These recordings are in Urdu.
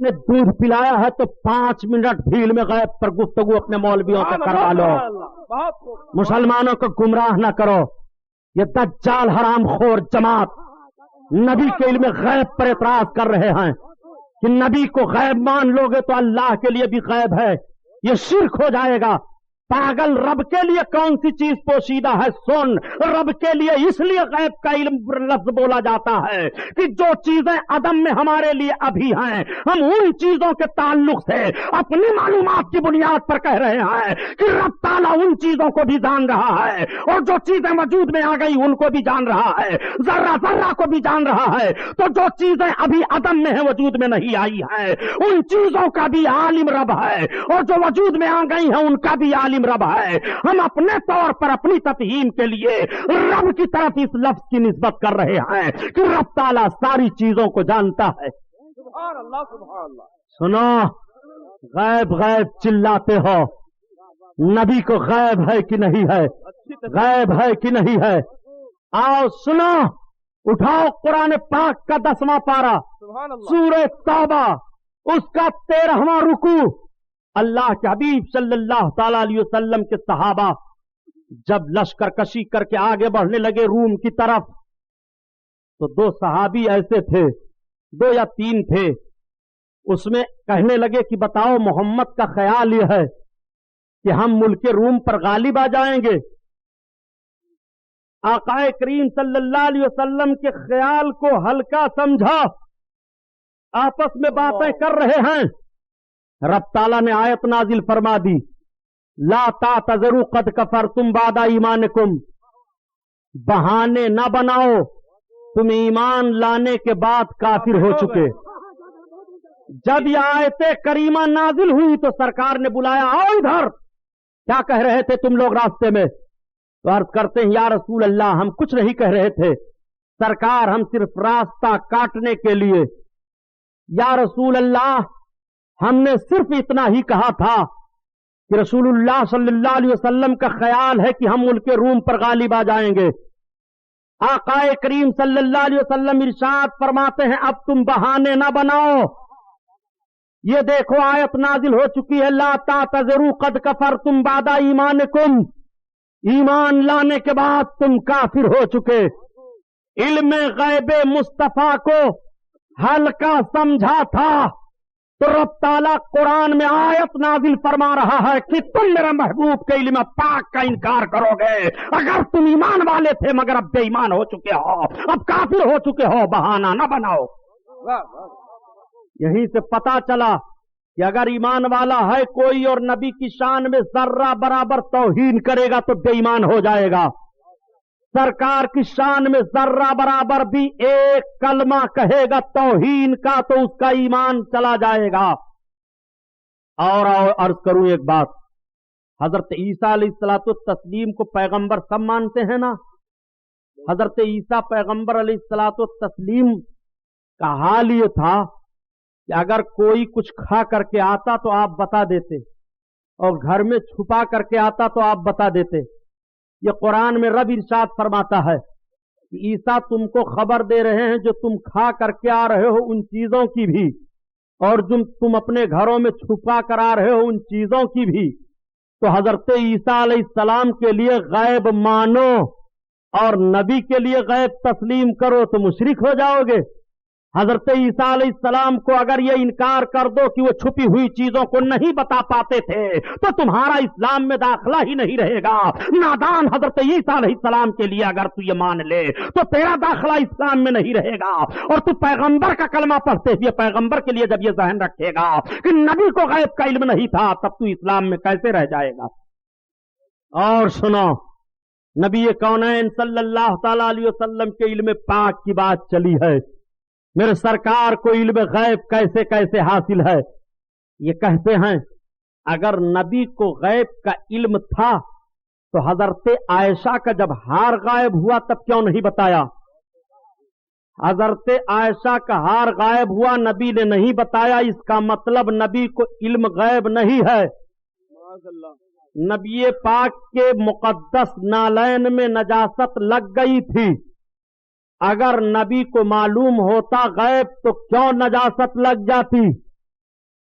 نے دودھ پلایا ہے تو 5 منٹ بھیل میں غیب پر گفتگو اپنے مولویوں سے کروا لو. مسلمانوں کو گمراہ نہ کرو. یہ دجال حرام خور جماعت نبی کے علم غیب پر اعتراض کر رہے ہیں کہ نبی کو غیب مان لو گے تو اللہ کے لیے بھی غیب ہے. یہ شرک ہو جائے گا. پاگل، رب کے لیے کون سی چیز پوشیدہ ہے؟ سن، رب کے لیے اس لیے غیب کا علم لفظ بولا جاتا ہے کہ جو چیزیں عدم میں ہمارے لیے ابھی ہیں، ہم ان چیزوں کے تعلق سے اپنی معلومات کی بنیاد پر کہہ رہے ہیں کہ رب تعالیٰ ان چیزوں کو بھی جان رہا ہے، اور جو چیزیں وجود میں آ گئی ان کو بھی جان رہا ہے، ذرہ ذرہ کو بھی جان رہا ہے. تو جو چیزیں ابھی عدم میں ہیں، وجود میں نہیں آئی ہیں، ان چیزوں کا بھی عالم رب ہے، اور جو وجود میں آ گئی ہیں ان کا بھی عالم رب ہے. ہم اپنے طور پر اپنی تفہیم کے لیے رب کی طرف اس لفظ کی نسبت کر رہے ہیں کہ رب تعالیٰ ساری چیزوں کو جانتا ہے. سبحان اللہ سبحان اللہ. سنو، غیب غیب چلاتے ہو. نبی کو غیب ہے کہ نہیں ہے؟ غیب ہے کہ نہیں ہے؟ آؤ سنو، اٹھاؤ قرآن پاک کا 10واں پارہ، سبحان اللہ. سورہ توبہ، اس کا 13واں رکوع. اللہ کے حبیب صلی اللہ تعالی علیہ وسلم کے صحابہ جب لشکر کشی کر کے آگے بڑھنے لگے روم کی طرف، تو 2 صحابی ایسے تھے، 2 یا 3 تھے، اس میں کہنے لگے کہ بتاؤ محمد کا خیال یہ ہے کہ ہم ملک روم پر غالب آ جائیں گے. آقا کریم صلی اللہ علیہ وسلم کے خیال کو ہلکا سمجھا، آپس میں باتیں کر رہے ہیں. رب تعالیٰ نے آیت نازل فرما دی، لا تعتذروا قد کفرتم بعد ایمانکم. بہانے نہ بناؤ، تم ایمان لانے کے بعد کافر ہو چکے. جب یہ آیت کریمہ نازل ہوئی تو سرکار نے بلایا، آؤ ادھر، کیا کہہ رہے تھے تم لوگ راستے میں؟ تو عرض کرتے ہیں یا رسول اللہ ہم کچھ نہیں کہہ رہے تھے سرکار، ہم صرف راستہ کاٹنے کے لیے. یا رسول اللہ ہم نے صرف اتنا ہی کہا تھا کہ رسول اللہ صلی اللہ علیہ وسلم کا خیال ہے کہ ہم ملک روم پر غالب آ جائیں گے. آقا کریم صلی اللہ علیہ وسلم ارشاد فرماتے ہیں اب تم بہانے نہ بناؤ. یہ دیکھو آیت نازل ہو چکی ہے، لا تعتذروا قد کفرتم بعد ایمانکم. ایمان لانے کے بعد تم کافر ہو چکے. علم غیب مصطفیٰ کو ہلکا سمجھا تھا تو رب تعالیٰ قرآن میں آیت نازل فرما رہا ہے کہ تم میرے محبوب کے علم پاک کا انکار کرو گے. اگر تم ایمان والے تھے مگر اب بے ایمان ہو چکے ہو، اب کافر ہو چکے ہو، بہانہ نہ بناؤ. یہیں سے پتا چلا کہ اگر ایمان والا ہے کوئی اور نبی کی شان میں ذرہ برابر توہین کرے گا تو بے ایمان ہو جائے گا. سرکار کی شان میں ذرہ برابر بھی ایک کلمہ کہے گا توہین کا تو اس کا ایمان چلا جائے گا. اور عرض کروں ایک بات، حضرت عیسیٰ علیہ الصلوۃ والتسلیم کو پیغمبر سب مانتے ہیں نا. حضرت عیسیٰ پیغمبر علیہ الصلوۃ والتسلیم کا حال یہ تھا کہ اگر کوئی کچھ کھا کر کے آتا تو آپ بتا دیتے، اور گھر میں چھپا کر کے آتا تو آپ بتا دیتے. یہ قرآن میں رب ارشاد فرماتا ہے کہ عیسیٰ تم کو خبر دے رہے ہیں جو تم کھا کر کے آ رہے ہو ان چیزوں کی بھی، اور جو تم اپنے گھروں میں چھپا کر آ رہے ہو ان چیزوں کی بھی. تو حضرت عیسیٰ علیہ السلام کے لیے غیب مانو اور نبی کے لیے غیب تسلیم کرو تو مشرک ہو جاؤ گے. حضرت عیسیٰ علیہ السلام کو اگر یہ انکار کر دو کہ وہ چھپی ہوئی چیزوں کو نہیں بتا پاتے تھے تو تمہارا اسلام میں داخلہ ہی نہیں رہے گا. نادان حضرت عیسیٰ علیہ السلام کے لیے اگر تو یہ مان لے تو تیرا داخلہ اسلام میں نہیں رہے گا. اور تو پیغمبر کا کلمہ پڑھتے ہوئے پیغمبر کے لیے جب یہ ذہن رکھے گا کہ نبی کو غیب کا علم نہیں تھا تب تو اسلام میں کیسے رہ جائے گا. اور سنو، نبی کونین صلی اللہ تعالی علیہ وسلم کے علم پاک کی بات چلی ہے. میرے سرکار کو علم غیب کیسے کیسے حاصل ہے؟ یہ کہتے ہیں اگر نبی کو غیب کا علم تھا تو حضرت عائشہ کا جب ہار غائب ہوا تب کیوں نہیں بتایا؟ حضرت عائشہ کا ہار غائب ہوا نبی نے نہیں بتایا، اس کا مطلب نبی کو علم غیب نہیں ہے. نبی پاک کے مقدس نالین میں نجاست لگ گئی تھی. اگر نبی کو معلوم ہوتا غیب تو کیوں نجاست لگ جاتی؟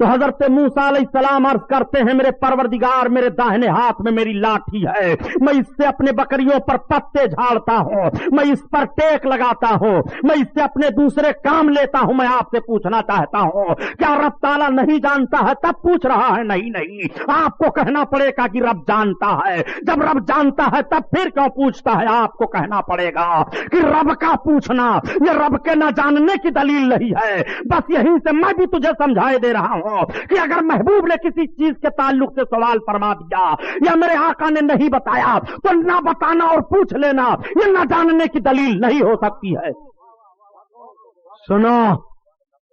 تو حضرت موسیٰ علیہ السلام عرض کرتے ہیں میرے پروردگار میرے داہنے ہاتھ میں میری لاٹھی ہے، میں اس سے اپنے بکریوں پر پتے جھاڑتا ہوں، میں اس پر ٹیک لگاتا ہوں، میں اس سے اپنے دوسرے کام لیتا ہوں۔ میں آپ سے پوچھنا چاہتا ہوں کیا رب تعالیٰ نہیں جانتا ہے تب پوچھ رہا ہے؟ نہیں، آپ کو کہنا پڑے گا کہ رب جانتا ہے۔ جب رب جانتا ہے تب پھر کیوں پوچھتا ہے؟ آپ کو کہنا پڑے گا کہ رب کا پوچھنا یہ رب کے نہ جاننے کی دلیل نہیں ہے۔ بس یہیں سے میں بھی تجھے سمجھائے دے رہا ہوں کہ اگر محبوب نے کسی چیز کے تعلق سے سوال فرما دیا یا میرے آقا نے نہیں بتایا تو نہ بتانا اور پوچھ لینا یہ نہ جاننے کی دلیل نہیں ہو سکتی ہے۔ سنو،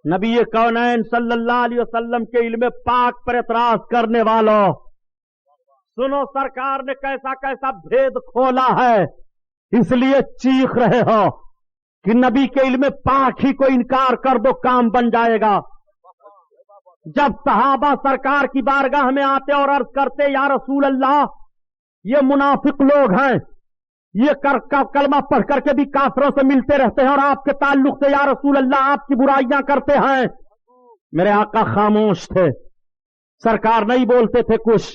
نبی کونین صلی اللہ علیہ وسلم کے علم پاک پر اعتراض کرنے والوں، سنو سرکار نے کیسا کیسا بھید کھولا ہے، اس لیے چیخ رہے ہو کہ نبی کے علم پاک ہی کو انکار کر دو کام بن جائے گا۔ جب صحابہ سرکار کی بارگاہ میں آتے اور عرض کرتے یا رسول اللہ یہ منافق لوگ ہیں، یہ کلمہ پڑھ کر کے بھی کافروں سے ملتے رہتے ہیں اور آپ کے تعلق سے یا رسول اللہ آپ کی برائیاں کرتے ہیں، میرے آقا خاموش تھے، سرکار نہیں بولتے تھے کچھ۔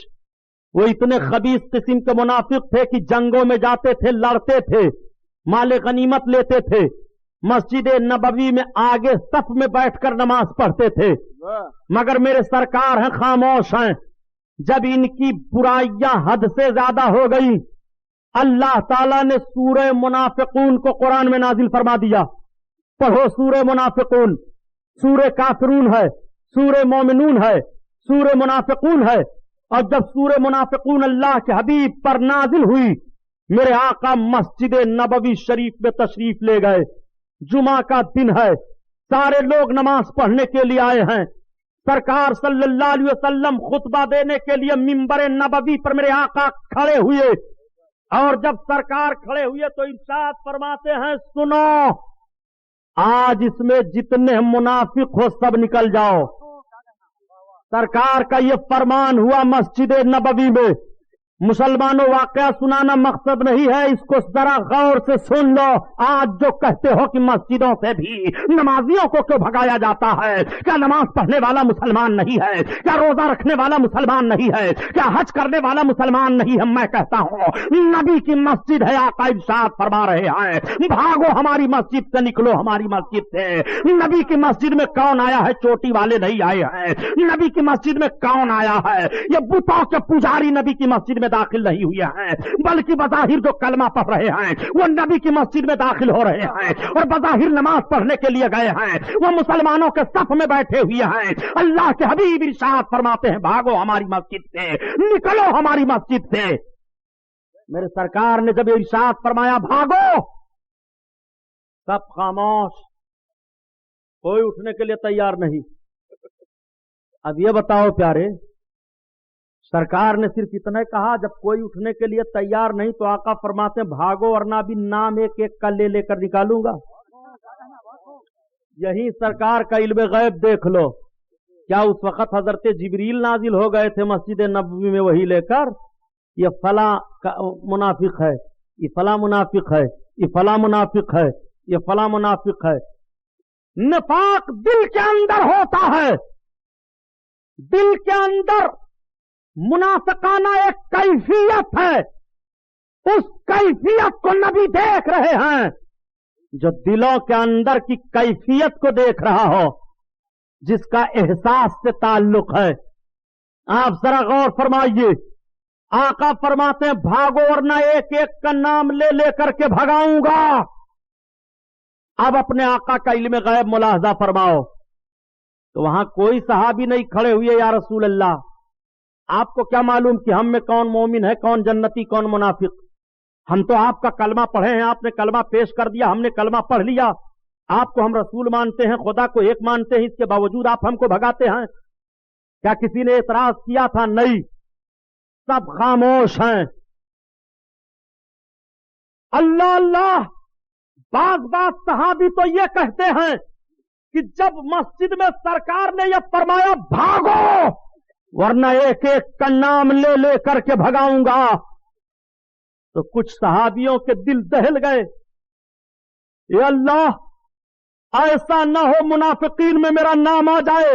وہ اتنے خبیث قسم کے منافق تھے کہ جنگوں میں جاتے تھے، لڑتے تھے، مال غنیمت لیتے تھے، مسجد نبوی میں آگے صف میں بیٹھ کر نماز پڑھتے تھے، مگر میرے سرکار ہیں خاموش ہیں۔ جب ان کی برائیاں حد سے زیادہ ہو گئی، اللہ تعالیٰ نے سورہ منافقون کو قرآن میں نازل فرما دیا۔ پڑھو سورہ منافقون، سورہ کافرون ہے، سورہ مومنون ہے، سورہ منافقون ہے۔ اور جب سورہ منافقون اللہ کے حبیب پر نازل ہوئی، میرے آقا مسجد نبوی شریف میں تشریف لے گئے۔ جمعہ کا دن ہے، سارے لوگ نماز پڑھنے کے لیے آئے ہیں۔ سرکار صلی اللہ علیہ وسلم خطبہ دینے کے لیے منبر نبوی پر میرے آقا کھڑے ہوئے، اور جب سرکار کھڑے ہوئے تو ارشاد فرماتے ہیں سنو، آج اس میں جتنے منافق ہو سب نکل جاؤ۔ سرکار کا یہ فرمان ہوا مسجد نبوی میں۔ مسلمانوں واقعہ سنانا مقصد نہیں ہے، اس کو ذرا غور سے سن لو۔ آج جو کہتے ہو کہ مسجدوں سے بھی نمازیوں کو کیوں بھگایا جاتا ہے، کیا نماز پڑھنے والا مسلمان نہیں ہے؟ کیا روزہ رکھنے والا مسلمان نہیں ہے؟ کیا حج کرنے والا مسلمان نہیں ہے؟ میں کہتا ہوں نبی کی مسجد ہے، آقا ارشاد فرما رہے ہیں بھاگو ہماری مسجد سے، نکلو ہماری مسجد سے۔ نبی کی مسجد میں کون آیا ہے؟ چوٹی والے نہیں آئے ہیں۔ نبی کی مسجد میں کون آیا ہے؟ یہ بتوں کے پجاری نبی کی مسجد میں داخل نہیں ہوئے ہیں، بلکہ بظاہر جو کلمہ پڑھ رہے ہیں وہ نبی کی مسجد میں داخل ہو رہے ہیں، اور بظاہر نماز پڑھنے کے لیے گئے ہیں، وہ مسلمانوں کے صف میں بیٹھے ہوئے ہیں۔ اللہ کے حبیب ارشاد فرماتے ہیں بھاگو ہماری مسجد سے، نکلو ہماری مسجد سے۔ میرے سرکار نے جب ارشاد فرمایا بھاگو، سب خاموش، کوئی اٹھنے کے لیے تیار نہیں۔ اب یہ بتاؤ پیارے، سرکار نے صرف اتنا ہی کہا، جب کوئی اٹھنے کے لیے تیار نہیں تو آقا فرماتے ہیں بھاگو ورنہ بھی نام ایک ایک کا لے کر نکالوں گا۔ یہی سرکار کا علم غیب دیکھ لو، کیا اس وقت حضرت جبریل نازل ہو گئے تھے مسجد نبوی میں وہی لے کر یہ فلاں منافق ہے، یہ فلاں منافق ہے، یہ فلاں منافق ہے، یہ فلاں منافق ہے؟ نفاق دل کے اندر ہوتا ہے، دل کے اندر منافقانہ ایک کیفیت ہے، اس کیفیت کو نبی دیکھ رہے ہیں۔ جو دلوں کے اندر کی کیفیت کو دیکھ رہا ہو، جس کا احساس سے تعلق ہے، آپ ذرا غور فرمائیے۔ آقا فرماتے ہیں بھاگو ورنہ ایک ایک کا نام لے کر کے بھگاؤں گا۔ اب اپنے آقا کا علم غیب ملاحظہ فرماؤ، تو وہاں کوئی صحابی نہیں کھڑے ہوئے یا رسول اللہ آپ کو کیا معلوم کہ ہم میں کون مومن ہے، کون جنتی، کون منافق؟ ہم تو آپ کا کلمہ پڑھے ہیں، آپ نے کلمہ پیش کر دیا، ہم نے کلمہ پڑھ لیا، آپ کو ہم رسول مانتے ہیں، خدا کو ایک مانتے ہیں، اس کے باوجود آپ ہم کو بھگاتے ہیں۔ کیا کسی نے اعتراض کیا تھا؟ نہیں، سب خاموش ہیں۔ اللہ اللہ، بعض صحابی تو یہ کہتے ہیں کہ جب مسجد میں سرکار نے یہ فرمایا بھاگو ورنہ ایک ایک کا نام لے کر کے بھگاؤں گا، تو کچھ صحابیوں کے دل دہل گئے، اے اللہ ایسا نہ ہو منافقین میں میرا نام آ جائے۔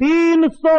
300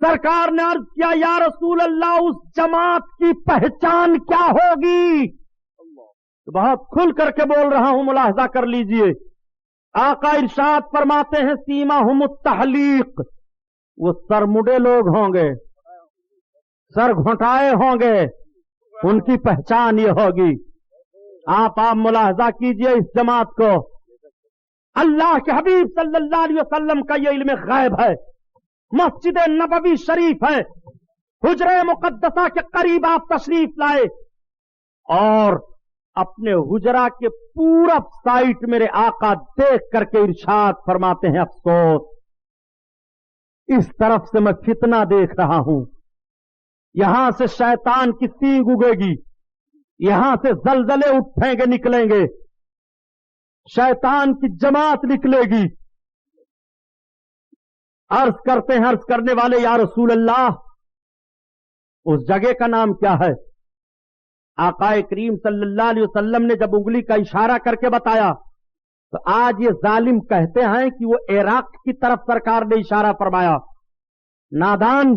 سرکار نے عرض کیا یا رسول اللہ اس جماعت کی پہچان کیا ہوگی؟ بہت کھل کر کے بول رہا ہوں، ملاحظہ کر لیجئے۔ آقا ارشاد فرماتے ہیں سیماہم التحلیق، وہ سر مڈے لوگ ہوں گے، سر گھٹائے ہوں گے، ان کی پہچان یہ ہوگی۔ آپ ملاحظہ کیجئے اس جماعت کو۔ اللہ کے حبیب صلی اللہ علیہ وسلم کا یہ علم غیب ہے، مسجد نبوی شریف ہے، حجرہ مقدسہ کے قریب آپ تشریف لائے اور اپنے حجرہ کے پورا سائٹ میرے آقا دیکھ کر کے ارشاد فرماتے ہیں افسوس، اس طرف سے میں فتنہ دیکھ رہا ہوں، یہاں سے شیطان کی سینگ اگے گی، یہاں سے زلزلے اٹھیں گے، نکلیں گے، شیطان کی جماعت نکلے گی۔ عرض کرتے ہیں عرض کرنے والے یا رسول اللہ اس جگہ کا نام کیا ہے؟ آقا کریم صلی اللہ علیہ وسلم نے جب انگلی کا اشارہ کر کے بتایا تو آج یہ ظالم کہتے ہیں کہ وہ عراق کی طرف سرکار نے اشارہ فرمایا۔ نادان،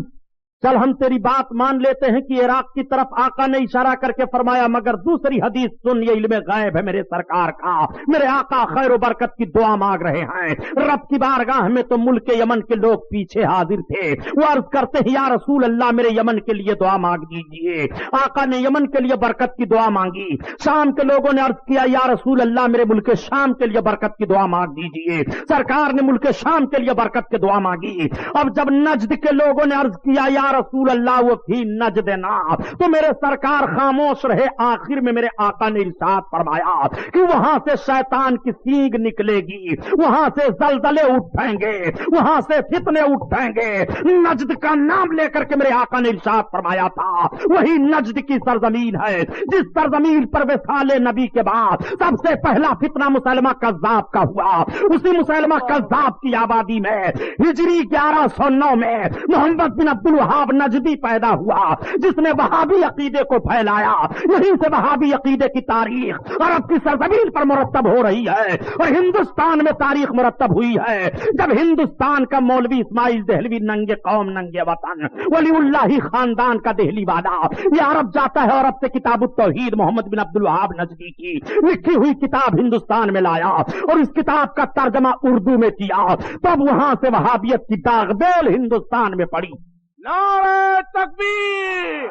چل ہم تیری بات مان لیتے ہیں کہ عراق کی طرف آقا نے اشارہ کر کے فرمایا، مگر دوسری حدیث سن، یہ علم غیب ہے میرے سرکار کا۔ میرے آقا خیر و برکت کی دعا مانگ رہے ہیں رب کی بارگاہ میں، تو ملک یمن کے لوگ پیچھے حاضر تھے، وہ عرض کرتے ہیں یا رسول اللہ میرے یمن کے لیے دعا مانگ دیجیے۔ آقا نے یمن کے لیے برکت کی دعا مانگی۔ شام کے لوگوں نے عرض کیا یا رسول اللہ میرے ملک شام کے لیے برکت کی دعا مانگ دیجیے۔ سرکار نے ملک شام کے لیے برکت کی دعا مانگی۔ اب جب نجد کے لوگوں نے عرض کیا یا رسول اللہ وہ فی نجد نا، تو میرے سرکار خاموش رہے۔ آخر میں میرے آقا نے ارشاد فرمایا کہ وہاں سے شیطان کی سینگ نکلے گی، وہاں سے زلزلے اٹھیں گے، وہاں سے فتنے اٹھیں گے۔ نجد کا نام لے کر کے میرے آقا نے ارشاد فرمایا تھا وہی نجد کی سرزمین ہے جس سرزمین پر وصال نبی کے بعد سب سے پہلا فتنہ مسلمہ کذاب کا ہوا۔ اسی مسلمہ کذاب کی آبادی میں ہجری 1109 میں محمد بن عبد الوہاب نجدی پیدا ہوا، جس نے وہابی عقیدے کو پھیلایا۔ یہیں سے وہابی عقیدے کی تاریخ عرب کی سرزمین پر مرتب ہو رہی ہے اور ہندوستان میں تاریخ مرتب ہوئی ہے۔ جب ہندوستان کا مولوی اسماعیل دہلوی ننگے قوم ننگے وطن ولی اللہ خاندان کا دہلی والا یہ عرب جاتا ہے، عرب سے کتاب التوحید محمد بن عبد الوہاب نجدی کی لکھی ہوئی کتاب ہندوستان میں لایا اور اس کتاب کا ترجمہ اردو میں کیا، تب وہاں سے وہابیت کی داغ بیل ہندوستان میں پڑی۔ نعرہ تکبیر،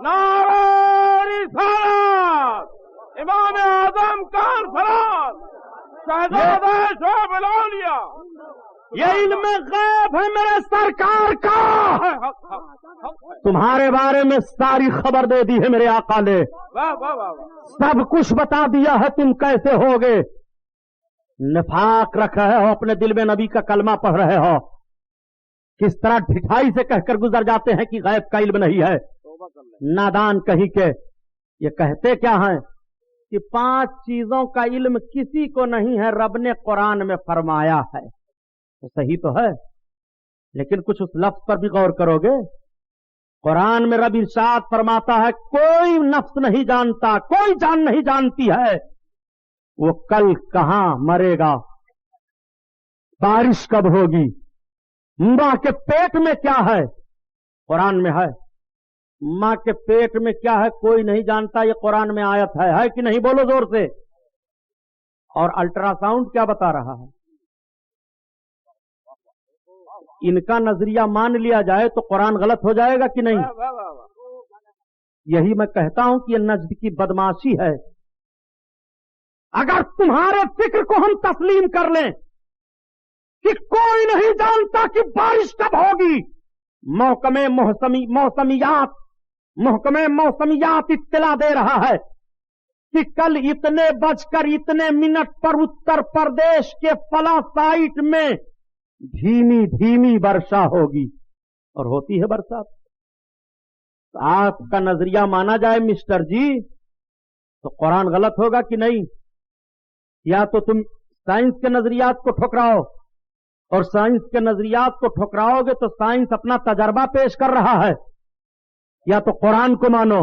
نعرہ رسالت، امام اعظم کانفرنس، شہزادہ شعب الاولیاء، یہ علم غیب ہے میرے سرکار کا، تمہارے بارے میں ساری خبر دے دی ہے میرے آقا نے، واہ واہ واہ واہ، سب کچھ بتا دیا ہے تم کیسے ہوگے۔ نفاق رکھ رہے ہو، اپنے دل میں نبی کا کلمہ پڑھ رہے ہو، کس طرح ڈھٹائی سے کہہ کر گزر جاتے ہیں کہ غیب کا علم نہیں ہے۔ نادان کہیں کے یہ کہتے کیا ہیں کہ 5 چیزوں کا علم کسی کو نہیں ہے، رب نے قرآن میں فرمایا ہے، تو صحیح تو ہے، لیکن کچھ اس لفظ پر بھی غور کرو گے۔ قرآن میں رب ارشاد فرماتا ہے کوئی نفس نہیں جانتا، کوئی جان نہیں جانتی ہے وہ کل کہاں مرے گا، بارش کب ہوگی، ماں کے پیٹ میں کیا ہے، قرآن میں ہے۔ ماں کے پیٹ میں کیا ہے کوئی نہیں جانتا، یہ قرآن میں آیت ہے کہ نہیں؟ بولو زور سے۔ اور الٹرا ساؤنڈ کیا بتا رہا ہے؟ ان کا نظریہ مان لیا جائے تو قرآن غلط ہو جائے گا کہ نہیں؟ یہی میں کہتا ہوں کہ یہ نجد کی بدماشی ہے۔ اگر تمہارے فکر کو ہم تسلیم کر لیں کہ کوئی نہیں جانتا کہ بارش کب ہوگی، محکمہ موسمیات اطلاع دے رہا ہے کہ کل اتنے بج کر اتنے منٹ پر اتر پردیش کے فلاں سائٹ میں دھیمی دھیمی برشا ہوگی، اور ہوتی ہے برسات۔ آپ کا نظریہ مانا جائے مسٹر جی تو قرآن غلط ہوگا کہ نہیں؟ یا تو تم سائنس کے نظریات کو ٹھکراؤ، اور سائنس کے نظریات کو ٹھکراؤ گے تو سائنس اپنا تجربہ پیش کر رہا ہے، یا تو قرآن کو مانو۔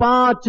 5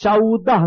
14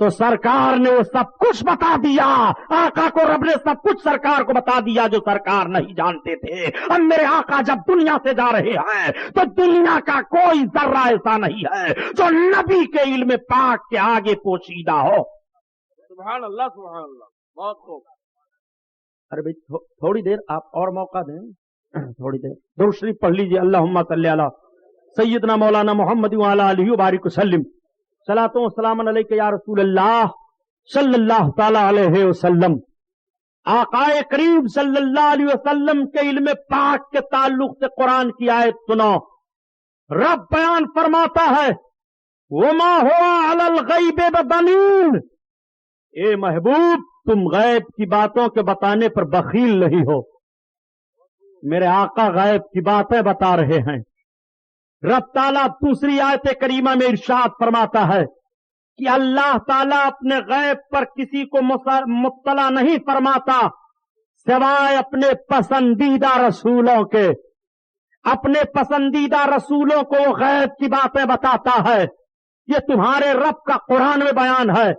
تو سرکار نے وہ سب کچھ بتا دیا. آقا کو رب نے سب کچھ سرکار کو بتا دیا جو سرکار نہیں جانتے تھے. اب میرے آقا جب دنیا سے جا رہے ہیں تو دنیا کا کوئی ذرہ ایسا نہیں ہے جو نبی کے علم پاک کے آگے پوشیدہ ہو. سبحان اللہ سبحان اللہ. بہت خوب. ارے بھائی تھوڑی دیر آپ اور موقع دیں, تھوڑی دیر درود شریف پڑھ لیجیے. اللہم صلی علی سیدنا مولانا محمد وعلی آلہ وبارک وسلم. صلاۃ و سلام علیک یا رسول اللہ صلی اللہ تعالی علیہ وسلم. آقا کریم صلی اللہ علیہ وسلم کے علم پاک کے تعلق سے قرآن کی آیت سنو. رب بیان فرماتا ہے وما ہوا علی الغیب بضنین. اے محبوب تم غیب کی باتوں کے بتانے پر بخیل نہیں ہو. میرے آقا غیب کی باتیں بتا رہے ہیں. رب تعالیٰ دوسری آیت کریمہ میں ارشاد فرماتا ہے کہ اللہ تعالیٰ اپنے غیب پر کسی کو مطلع نہیں فرماتا سوائے اپنے پسندیدہ رسولوں کے. اپنے پسندیدہ رسولوں کو وہ غیب کی باتیں بتاتا ہے. یہ تمہارے رب کا قرآن میں بیان ہے.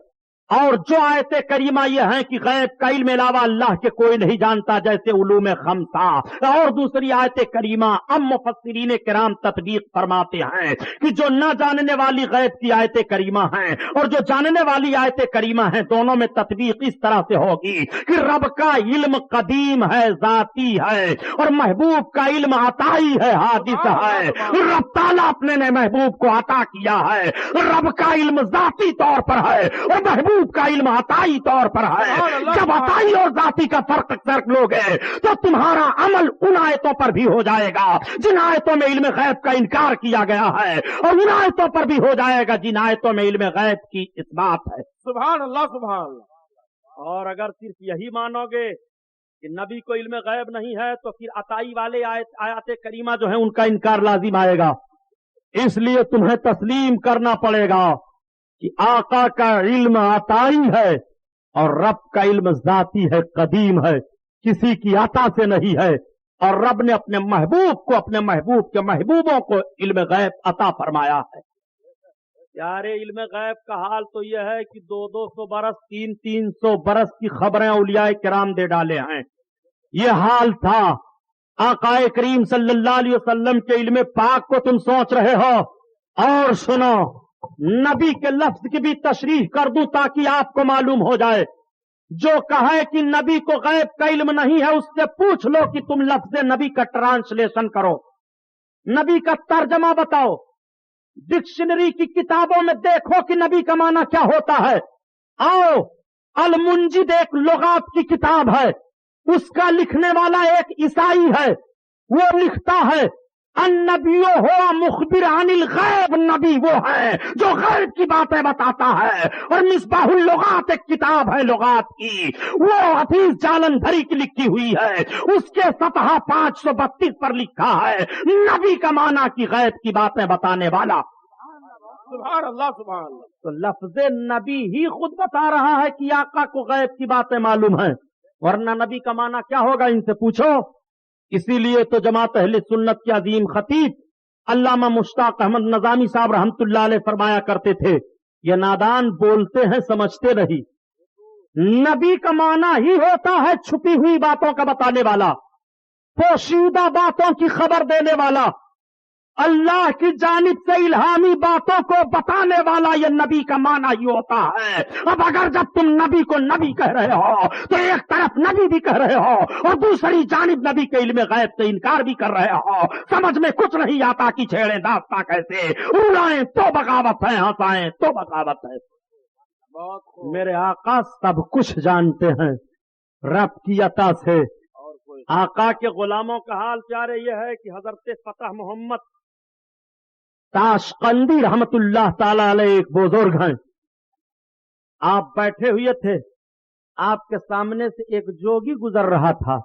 اور جو آیت کریمہ یہ ہیں کہ غیب کا علم علاوہ اللہ کے کوئی نہیں جانتا جیسے علوم خمسہ. اور دوسری آیت کریمہ ام مفسرین کرام تطبیق فرماتے ہیں کہ جو نہ جاننے والی غیب کی آیت کریمہ ہیں اور جو جاننے والی آیت کریمہ ہیں دونوں میں تطبیق اس طرح سے ہوگی کہ رب کا علم قدیم ہے ذاتی ہے اور محبوب کا علم عطائی ہے حادث ہے. رب تعالیٰ اپنے نے محبوب کو عطا کیا ہے. رب کا علم ذاتی طور پر ہے اور محبوب کا علم عطائی طور پر ہے. جب عطائی اور ذاتی کا فرق لوگے تو تمہارا عمل ان آیتوں پر بھی ہو جائے گا جن آیتوں میں علم غیب کا انکار کیا گیا ہے اور ان آیتوں پر بھی ہو جائے گا جن آیتوں میں علم غیب کی اثبات ہے. سبحان اللہ سبحان اللہ. اور اگر صرف یہی مانو گے کہ نبی کو علم غیب نہیں ہے تو پھر عطائی والے آیات کریمہ جو ہیں ان کا انکار لازم آئے گا. اس لیے تمہیں تسلیم کرنا پڑے گا کہ آقا کا علم عطائی ہے اور رب کا علم ذاتی ہے قدیم ہے کسی کی عطا سے نہیں ہے. اور رب نے اپنے محبوب کو اپنے محبوب کے محبوبوں کو علم غیب عطا فرمایا ہے. پیارے علم غیب کا حال تو یہ ہے کہ 200 برس 300 برس کی خبریں اولیاء کرام دے ڈالے ہیں. یہ حال تھا. آقا کریم صلی اللہ علیہ وسلم کے علم پاک کو تم سوچ رہے ہو. اور سنو نبی کے لفظ کی بھی تشریح کر دوں تاکہ آپ کو معلوم ہو جائے. جو کہے کہ نبی کو غیب کا علم نہیں ہے اس سے پوچھ لو کہ تم لفظ نبی کا ٹرانسلیشن کرو, نبی کا ترجمہ بتاؤ, ڈکشنری کی کتابوں میں دیکھو کہ نبی کا معنی کیا ہوتا ہے. آؤ المنجد ایک لغات کی کتاب ہے, اس کا لکھنے والا ایک عیسائی ہے. وہ لکھتا ہے النبی ہوا مخبر عن الغیب. نبی وہ ہے جو غیب کی باتیں بتاتا ہے. اور مصباح اللغات ایک کتاب ہے لغات کی, وہ حفیظ جالندھری کی لکھی ہوئی ہے. اس کے صفحہ 532 پر لکھا ہے نبی کا معنی کی غیب کی باتیں بتانے والا. سبحان اللہ سبحان اللہ. تو لفظ نبی ہی خود بتا رہا ہے کہ آقا کو غیب کی باتیں معلوم ہیں, ورنہ نبی کا معنی کیا ہوگا ان سے پوچھو. اسی لیے تو جماعت اہل سنت کے عظیم خطیب علامہ مشتاق احمد نظامی صاحب رحمت اللہ علیہ فرمایا کرتے تھے یہ نادان بولتے ہیں سمجھتے نہیں. نبی کا معنی ہی ہوتا ہے چھپی ہوئی باتوں کا بتانے والا, پوشیدہ باتوں کی خبر دینے والا, اللہ کی جانب سے الہامی باتوں کو بتانے والا. یہ نبی کا معنی ہی ہوتا ہے. اب اگر جب تم نبی کو نبی کہہ رہے ہو تو ایک طرف نبی بھی کہہ رہے ہو اور دوسری جانب نبی کے علم غیب سے انکار بھی کر رہے ہو. سمجھ میں کچھ نہیں آتا کہ چھیڑیں داستاں کیسے, اڑائیں تو بغاوت ہے, ہنسائیں تو بغاوت ہے. میرے آقا سب کچھ جانتے ہیں رب کی عطا سے. آقا کے غلاموں کا حال پیارے یہ ہے کہ حضرت فتح محمد تاشقندی رحمت اللہ تعالی علیہ ایک بزرگ ہیں. آپ بیٹھے ہوئے تھے, آپ کے سامنے سے ایک جوگی گزر رہا تھا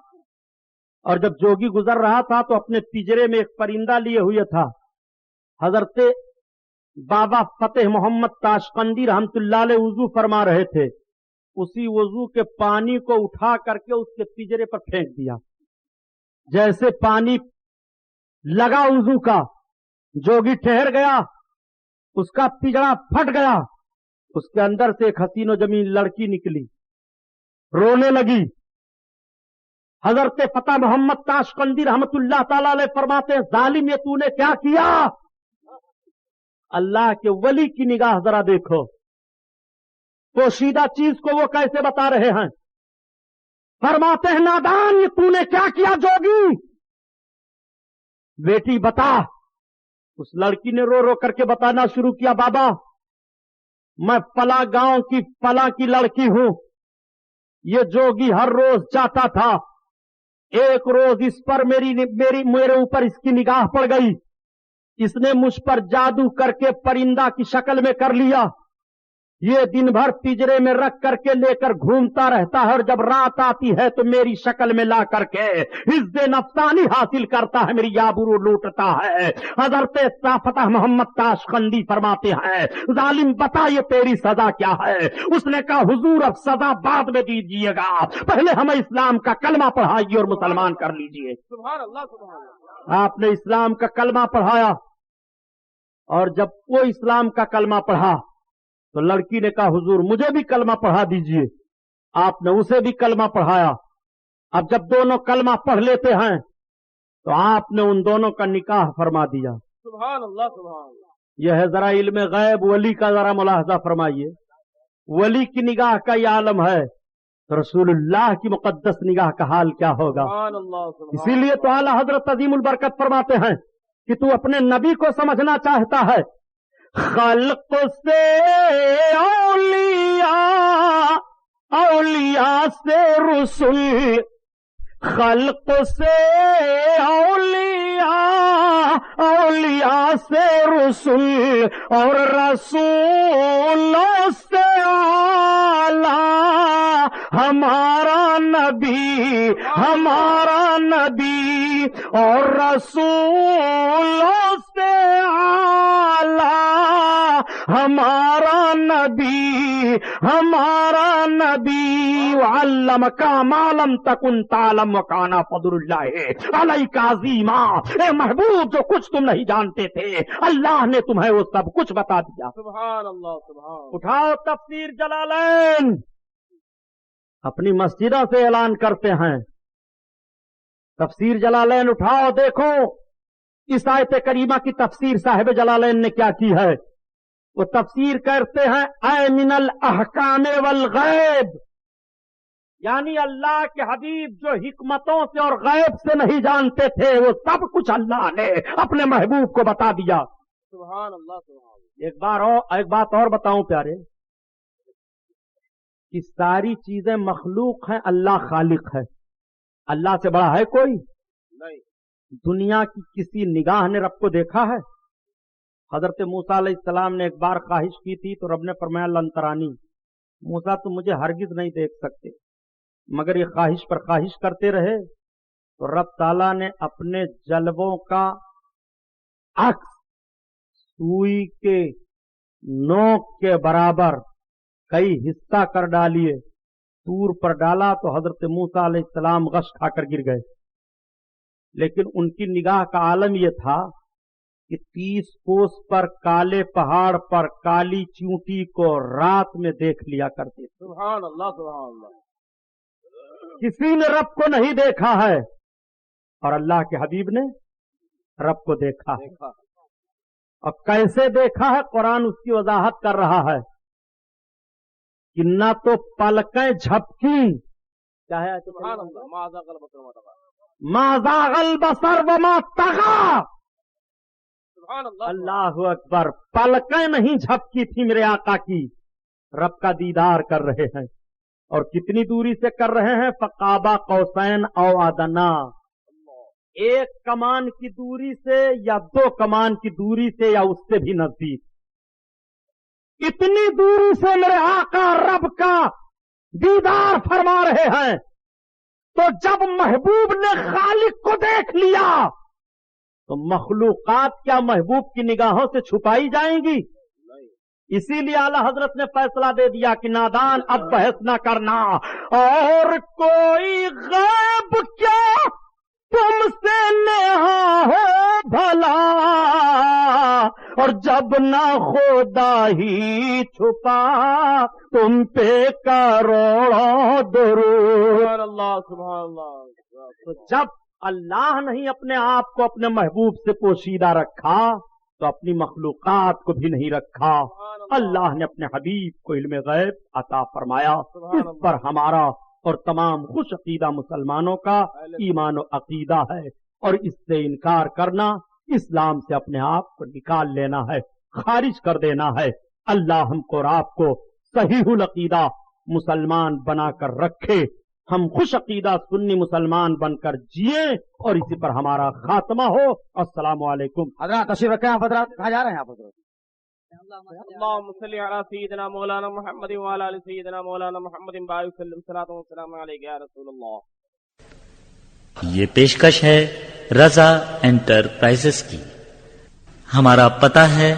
اور جب جوگی گزر رہا تھا تو اپنے پنجرے میں ایک پرندہ لیے ہوئے تھا. حضرت بابا فتح محمد تاشقندی رحمت اللہ علیہ وضو فرما رہے تھے. اسی وضو کے پانی کو اٹھا کر کے اس کے پنجرے پر پھینک دیا. جیسے پانی لگا وضو کا, جوگی ٹھہر گیا, اس کا پنجرا پھٹ گیا, اس کے اندر سے ایک حسین و جمیل لڑکی نکلی, رونے لگی. حضرت فتح محمد تاشقندی رحمت اللہ تعالی علیہ فرماتے ہیں, ظالم یہ تو نے کیا کیا؟ اللہ کے ولی کی نگاہ ذرا دیکھو, پوشیدہ چیز کو وہ کیسے بتا رہے ہیں. فرماتے ہیں نادان یہ تو نے کیا کیا جوگی؟ بیٹی بتا. اس لڑکی نے رو رو کر کے بتانا شروع کیا, بابا میں فلاں گاؤں کی فلاں کی لڑکی ہوں, یہ جوگی ہر روز جاتا تھا, ایک روز اس پر میرے اوپر اس کی نگاہ پڑ گئی, اس نے مجھ پر جادو کر کے پرندہ کی شکل میں کر لیا, یہ دن بھر پجرے میں رکھ کر کے لے کر گھومتا رہتا ہے, اور جب رات آتی ہے تو میری شکل میں لا کر کے عز نفسانی حاصل کرتا ہے, میری آبرو لوٹتا ہے. حضرت فتح محمد تاشقندی فرماتے ہیں ظالم بتا یہ تیری سزا کیا ہے؟ اس نے کہا حضور اب سزا بعد میں دیجیے گا, پہلے ہمیں اسلام کا کلمہ پڑھائیے اور مسلمان کر لیجیے. سبحان اللہ سبحان اللہ. آپ نے اسلام کا کلمہ پڑھایا, اور جب وہ اسلام کا کلمہ پڑھا تو لڑکی نے کہا حضور مجھے بھی کلمہ پڑھا دیجئے. آپ نے اسے بھی کلمہ پڑھایا. اب جب دونوں کلمہ پڑھ لیتے ہیں تو آپ نے ان دونوں کا نکاح فرما دیا. سبحان اللہ سبحان اللہ. یہ ہے ذرا علم غیب, ولی کا ذرا ملاحظہ فرمائیے. ولی کی نگاہ کا یہ عالم ہے, تو رسول اللہ کی مقدس نگاہ کا حال کیا ہوگا؟ سبحان اللہ سبحان. اسی لیے تو اعلیٰ حضرت عظیم البرکت فرماتے ہیں کہ تو اپنے نبی کو سمجھنا چاہتا ہے, خلق سے اولیاء, اولیاء سے رسول, خلق سے اولیاء, اولیاء سے رسول, اور رسولوں سے اعلیٰ ہمارا نبی, ہمارا نبی, اور رسولوں سے اعلیٰ ہمارا نبی, ہمارا نبی. وعلمک ما لم تکن تعلم وکان فضل اللہ علیک عظیما. اے محبوب جو کچھ تم نہیں جانتے تھے اللہ نے تمہیں وہ سب کچھ بتا دیا. سبحان اللہ سبحان. اٹھاؤ تفسیر جلالین, اپنی مسجدوں سے اعلان کرتے ہیں تفسیر جلالین اٹھاؤ, دیکھو اس آیت کریمہ کی تفسیر صاحب جلالین نے کیا کی ہے. وہ تفسیر کرتے ہیں اے من الاحکام والغیب, یعنی اللہ کے حبیب جو حکمتوں سے اور غیب سے نہیں جانتے تھے وہ سب کچھ اللہ نے اپنے محبوب کو بتا دیا. سبحان اللہ سبحان. ایک بات اور بتاؤں پیارے, کہ ساری چیزیں مخلوق ہیں, اللہ خالق ہے. اللہ سے بڑا ہے کوئی نہیں. دنیا کی کسی نگاہ نے رب کو دیکھا ہے؟ حضرت موسیٰ علیہ السلام نے ایک بار خواہش کی تھی تو رب نے فرمایا لن ترانی, موسیٰ تم مجھے ہرگز نہیں دیکھ سکتے. مگر یہ خواہش پر خواہش کرتے رہے تو رب تعالیٰ نے اپنے جلووں کا عکس سوئی کے نوک کے برابر کئی حصہ کر ڈالیے, طور پر ڈالا تو حضرت موسیٰ علیہ السلام غش کھا کر گر گئے. لیکن ان کی نگاہ کا عالم یہ تھا کہ 30 کوس پر کالے پہاڑ پر کالی چونٹی کو رات میں دیکھ لیا کرتے. سبحان اللہ سبحان اللہ. کسی نے رب کو نہیں دیکھا ہے, اور اللہ کے حبیب نے رب کو دیکھا ہے. اور کیسے دیکھا ہے قرآن اس کی وضاحت کر رہا ہے کہ نہ تو پلکیں جھپکی, کیا ہے سبحان اللہ, ما ذاق البصر وما طغى, ما ذاق البصر وما طغى. سبحان اللہ. اللہ اکبر, پلکیں نہیں جھپکی تھی میرے آقا کی, رب کا دیدار کر رہے ہیں. اور کتنی دوری سے کر رہے ہیں؟ فقاب قوسین او ادنا, ایک کمان کی دوری سے یا 2 کمان کی دوری سے یا اس سے بھی نزدیک. اتنی دوری سے میرے آقا رب کا دیدار فرما رہے ہیں. تو جب محبوب نے خالق کو دیکھ لیا تو مخلوقات کیا محبوب کی نگاہوں سے چھپائی جائیں گی؟ اسی لیے اعلیٰ حضرت نے فیصلہ دے دیا کہ نادان اب بحث نہ کرنا, اور کوئی غیب کیا تم سے نہا ہو بھلا, اور جب نہ خدا ہی چھپا تم پہ کروڑوں درود. سبحان اللہ سبحان اللہ. تو جب اللہ نہیں اپنے آپ کو اپنے محبوب سے پوشیدہ رکھا تو اپنی مخلوقات کو بھی نہیں رکھا. اللہ نے اپنے حبیب کو علم غیب عطا فرمایا. اس پر ہمارا اور تمام خوش عقیدہ مسلمانوں کا ایمان و عقیدہ ہے، اور اس سے انکار کرنا اسلام سے اپنے آپ کو نکال لینا ہے، خارج کر دینا ہے. اللہ ہم کو اور آپ کو صحیح العقیدہ مسلمان بنا کر رکھے، ہم خوش عقیدہ سنی مسلمان بن کر جیے اور اسی پر ہمارا خاتمہ ہو. السلام علیکم. حضرات تشریف رکھیں. آپ حضرات کہاں جا رہے ہیں؟ آپ حضرات اللهم صل على سيدنا مولانا محمد وعلى ال سيدنا مولانا محمد بارك وسلم صلاة والسلام عليك يا رسول الله. یہ پیشکش ہے رضا انٹرپرائزز کی. ہمارا پتہ ہے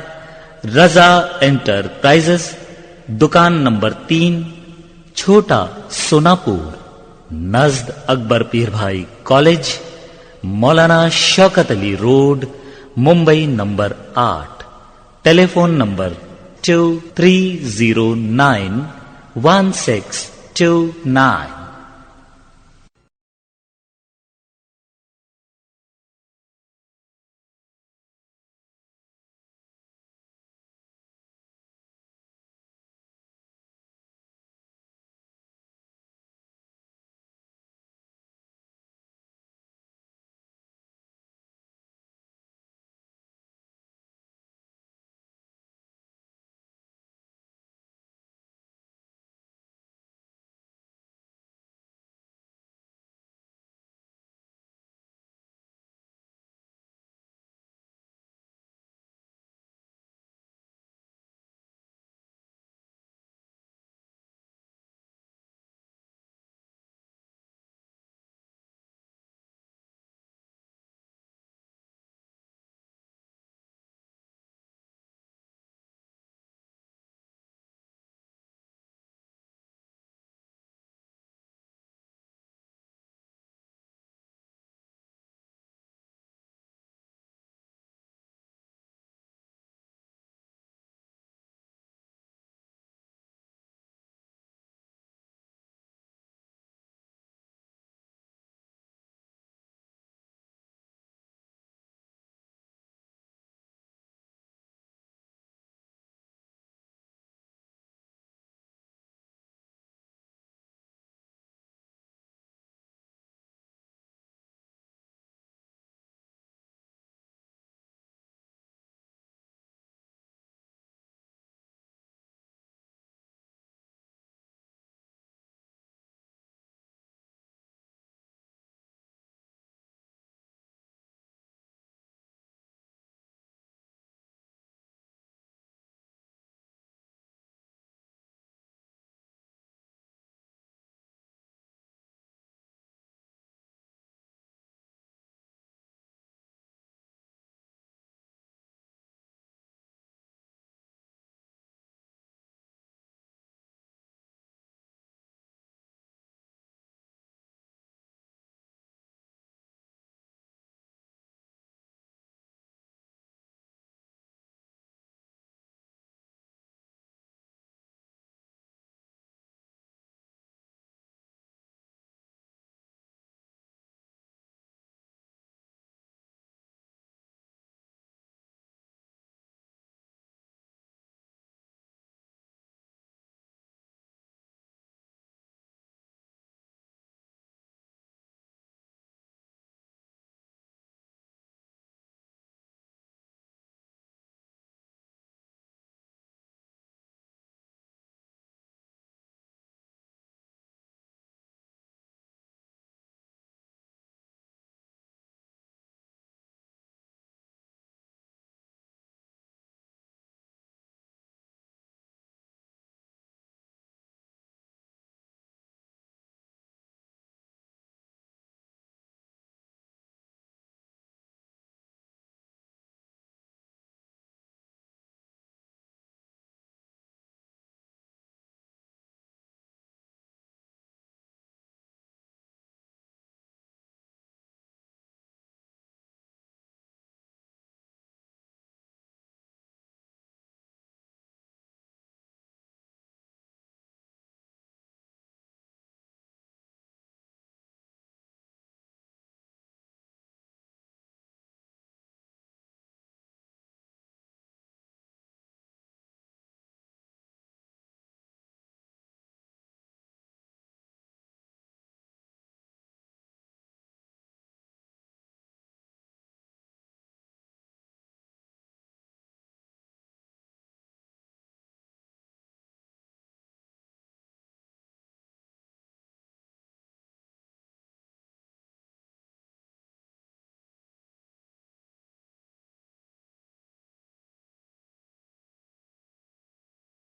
رضا انٹرپرائزز، دکان نمبر 3، چھوٹا سوناپور، نزد اکبر پیر بھائی کالج، مولانا شوکت علی روڈ، ممبئی نمبر 8. ٹیلی فون نمبر 23091629.